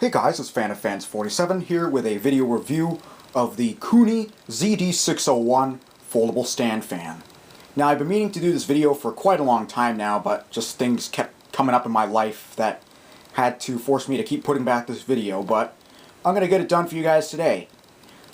Hey guys, it's Fan of Fans 47 here with a video review of the Koonie ZD601 foldable stand fan. Now I've been meaning to do this video for quite a long time now, but just things kept coming up in my life that had to force me to keep putting back this video, but I'm going to get it done for you guys today.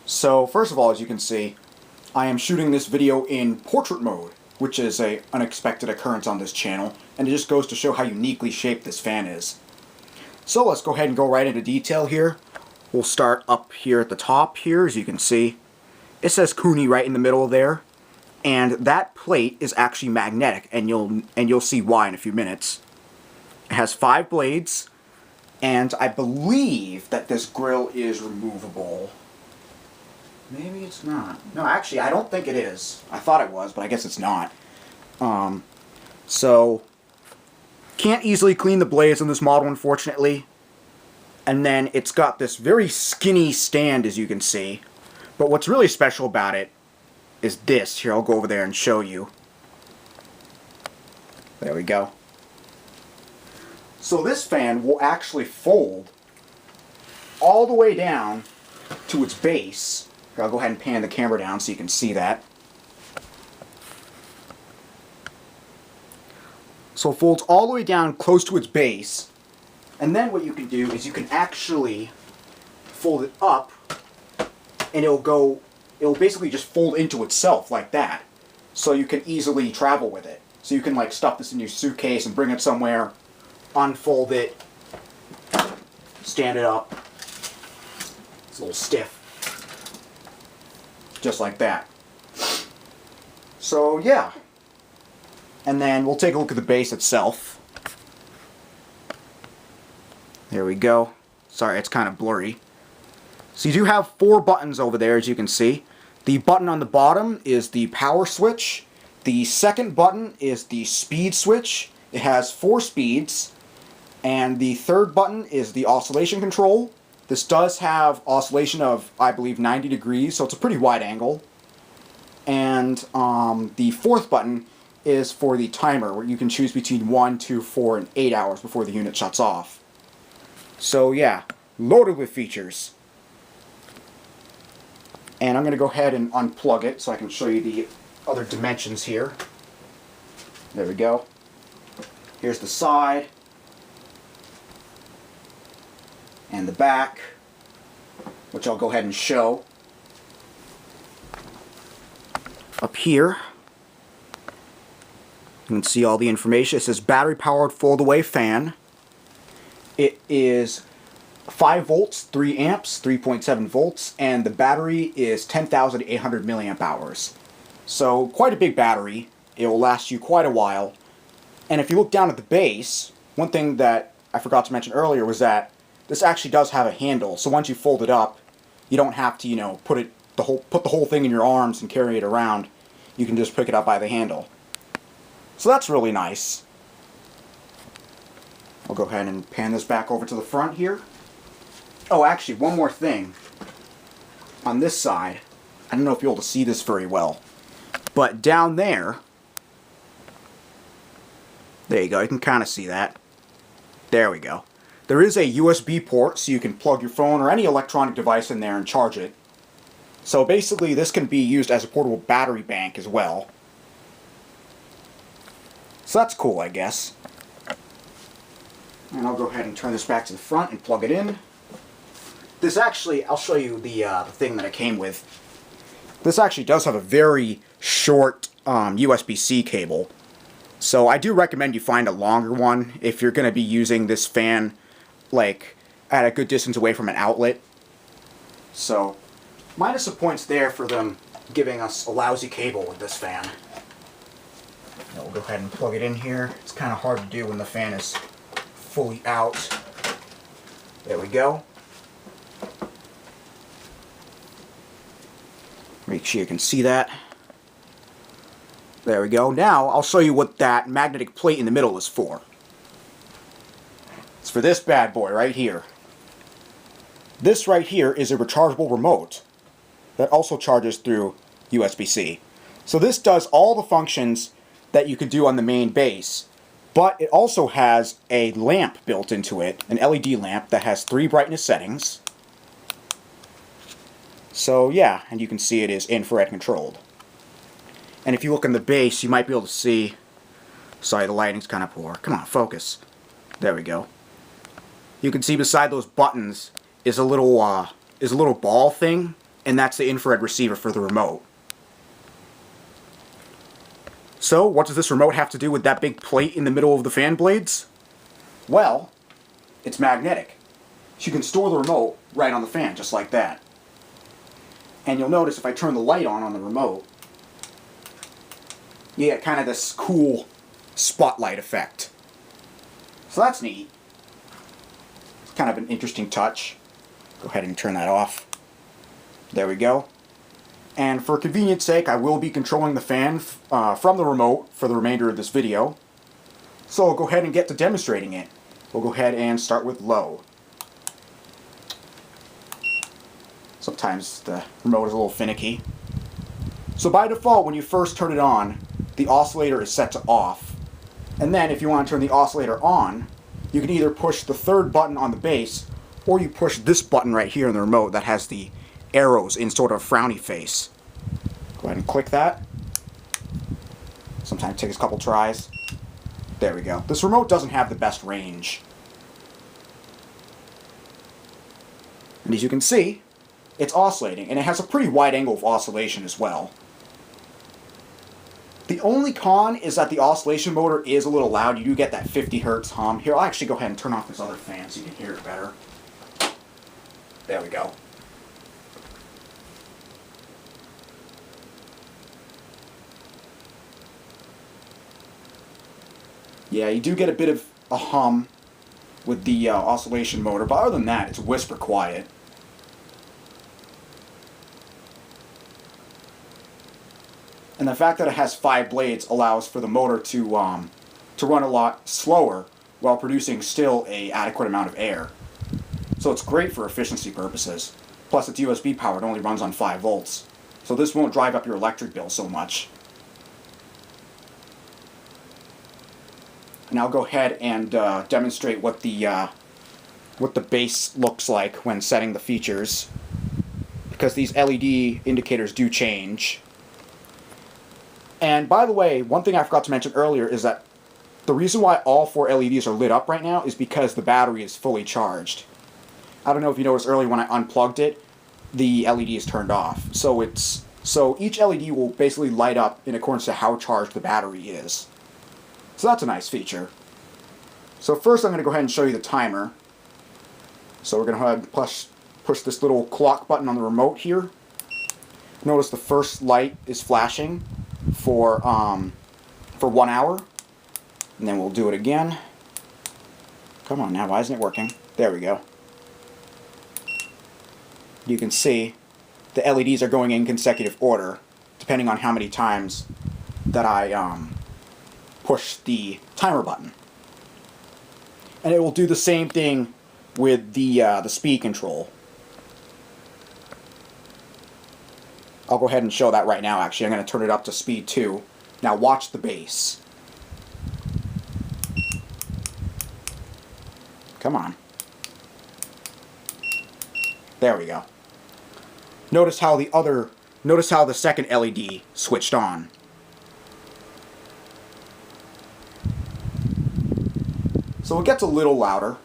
So first of all, as you can see, I am shooting this video in portrait mode, which is an unexpected occurrence on this channel, and it just goes to show how uniquely shaped this fan is. So let's go ahead and go right into detail here. We'll start up here at the top here, as you can see. It says Koonie right in the middle there, and that plate is actually magnetic, and you'll see why in a few minutes. It has 5 blades, and I believe that this grill is removable. Maybe it's not. No, actually, I don't think it is. I thought it was, but I guess it's not. So can't easily clean the blades on this model, unfortunately. And then it's got this very skinny stand, as you can see. But what's really special about it is this. Here, I'll go over there and show you. There we go. So this fan will actually fold all the way down to its base. Here, I'll go ahead and pan the camera down so you can see that. So it folds all the way down close to its base, and then what you can do is you can actually fold it up, and it'll basically just fold into itself like that, so you can easily travel with it. So you can like stuff this in your suitcase and bring it somewhere, unfold it, stand it up. It's a little stiff, just like that. So yeah. And then we'll take a look at the base itself. There we go. Sorry, it's kind of blurry. So you do have 4 buttons over there, as you can see. The button on the bottom is the power switch. The second button is the speed switch. It has 4 speeds. And the third button is the oscillation control. This does have oscillation of, I believe, 90 degrees, so it's a pretty wide angle. And the fourth button is for the timer, where you can choose between 1, 2, 4, and 8 hours before the unit shuts off. So yeah, loaded with features. And I'm going to go ahead and unplug it so I can show you the other dimensions here. There we go. Here's the side. And the back, which I'll go ahead and show. Up here, you can see all the information. It says battery-powered fold-away fan. It is 5 volts, 3 amps, 3.7 volts, and the battery is 10,800 milliamp hours. So quite a big battery. It will last you quite a while. And if you look down at the base, one thing that I forgot to mention earlier was that this actually does have a handle. So once you fold it up, you don't have to, put the whole thing in your arms and carry it around. You can just pick it up by the handle. So that's really nice. I'll go ahead and pan this back over to the front here. Oh, actually, one more thing. On this side, I don't know if you'll be able to see this very well, but down there you go, you can kind of see that. There we go. There is a USB port, so you can plug your phone or any electronic device in there and charge it. So basically, this can be used as a portable battery bank as well. So that's cool, I guess. And I'll go ahead and turn this back to the front and plug it in. This actually, I'll show you the thing that it came with. This actually does have a very short USB-C cable. So I do recommend you find a longer one if you're going to be using this fan like at a good distance away from an outlet. So minus the points there for them giving us a lousy cable with this fan. We'll go ahead and plug it in here. It's kind of hard to do when the fan is fully out. There we go. Make sure you can see that. There we go. Now I'll show you what that magnetic plate in the middle is for. It's for this bad boy right here. This right here is a rechargeable remote that also charges through USB-C. So this does all the functions that you could do on the main base. But it also has a lamp built into it, an LED lamp that has 3 brightness settings. So yeah, and you can see it is infrared controlled. And if you look in the base, you might be able to see... Sorry, the lighting's kind of poor. Come on, focus. There we go. You can see beside those buttons is a little ball thing, and that's the infrared receiver for the remote. So, what does this remote have to do with that big plate in the middle of the fan blades? Well, it's magnetic. So you can store the remote right on the fan, just like that. And you'll notice if I turn the light on the remote, you get kind of this cool spotlight effect. So that's neat. It's kind of an interesting touch. Go ahead and turn that off. There we go. And for convenience sake, I will be controlling the fan from the remote for the remainder of this video. So I'll go ahead and get to demonstrating it. We'll go ahead and start with low. Sometimes the remote is a little finicky. So by default, when you first turn it on, the oscillator is set to off. And then if you want to turn the oscillator on, you can either push the 3rd button on the base, or you push this button right here in the remote that has the arrows in sort of a frowny face. Go ahead and click that. Sometimes it takes a couple tries. There we go. This remote doesn't have the best range. And as you can see, it's oscillating, and it has a pretty wide angle of oscillation as well. The only con is that the oscillation motor is a little loud. You do get that 50 Hertz hum. Here, I'll actually go ahead and turn off this other fan so you can hear it better. There we go. Yeah, you do get a bit of a hum with the oscillation motor, but other than that, it's whisper quiet. And the fact that it has 5 blades allows for the motor to run a lot slower while producing still an adequate amount of air. So it's great for efficiency purposes. Plus it's USB powered, only runs on 5 volts. So this won't drive up your electric bill so much. And I'll go ahead and demonstrate what the base looks like when setting the features, because these LED indicators do change. And by the way, one thing I forgot to mention earlier is that the reason why all 4 LEDs are lit up right now is because the battery is fully charged. I don't know if you noticed earlier when I unplugged it, the LED is turned off. So each LED will basically light up in accordance to how charged the battery is. So that's a nice feature. So first I'm going to go ahead and show you the timer. So we're going to go ahead and push this little clock button on the remote here. Notice the first light is flashing for 1 hour. And then we'll do it again. Come on now, why isn't it working? There we go. You can see the LEDs are going in consecutive order, depending on how many times that I push the timer button. And it will do the same thing with the speed control. I'll go ahead and show that right now, actually. I'm going to turn it up to speed 2. Now watch the bass. Come on. There we go. Notice how the second LED switched on. So it gets a little louder.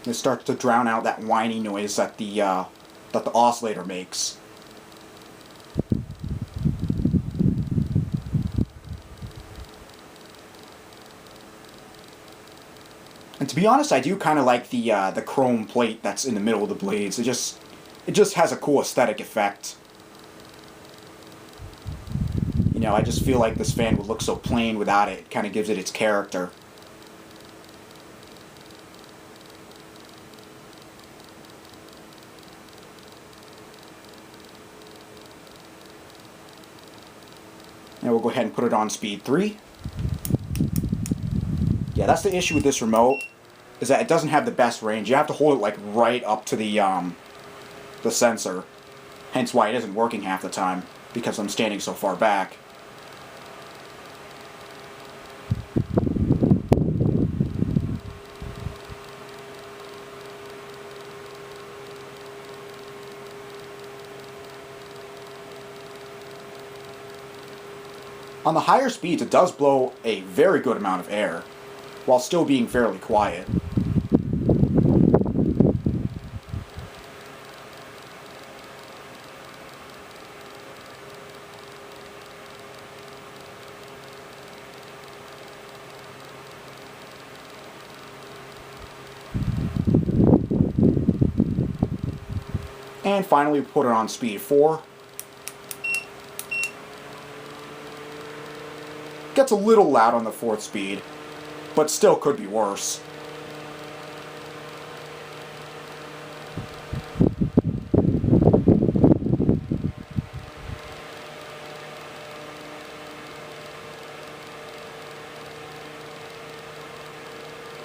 It starts to drown out that whiny noise that the oscillator makes. And to be honest, I do kind of like the chrome plate that's in the middle of the blades. It just has a cool aesthetic effect. You know, I just feel like this fan would look so plain without it. It kind of gives it its character. Now we'll go ahead and put it on speed 3. Yeah, that's the issue with this remote, is that it doesn't have the best range. You have to hold it like right up to the sensor. Hence why it isn't working half the time, because I'm standing so far back. On the higher speeds, it does blow a very good amount of air, while still being fairly quiet. And finally, put it on speed 4. Gets a little loud on the 4th speed, but still could be worse.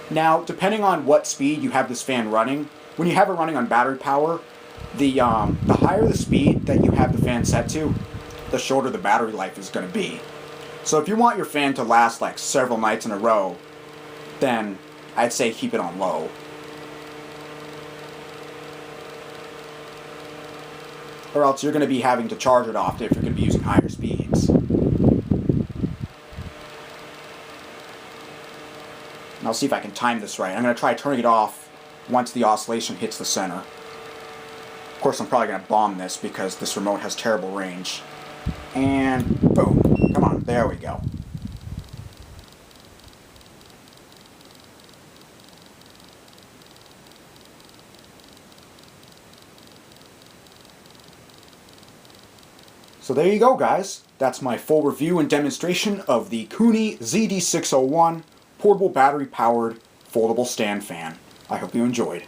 Now, depending on what speed you have this fan running, when you have it running on battery power, the higher the speed that you have the fan set to, the shorter the battery life is going to be. So if you want your fan to last like several nights in a row, then I'd say keep it on low. Or else you're going to be having to charge it often if you're going to be using higher speeds. And I'll see if I can time this right. I'm going to try turning it off once the oscillation hits the center. Of course, I'm probably going to bomb this because this remote has terrible range. And boom. Come on, there we go. So there you go, guys. That's my full review and demonstration of the Koonie ZD601 portable battery-powered foldable stand fan. I hope you enjoyed.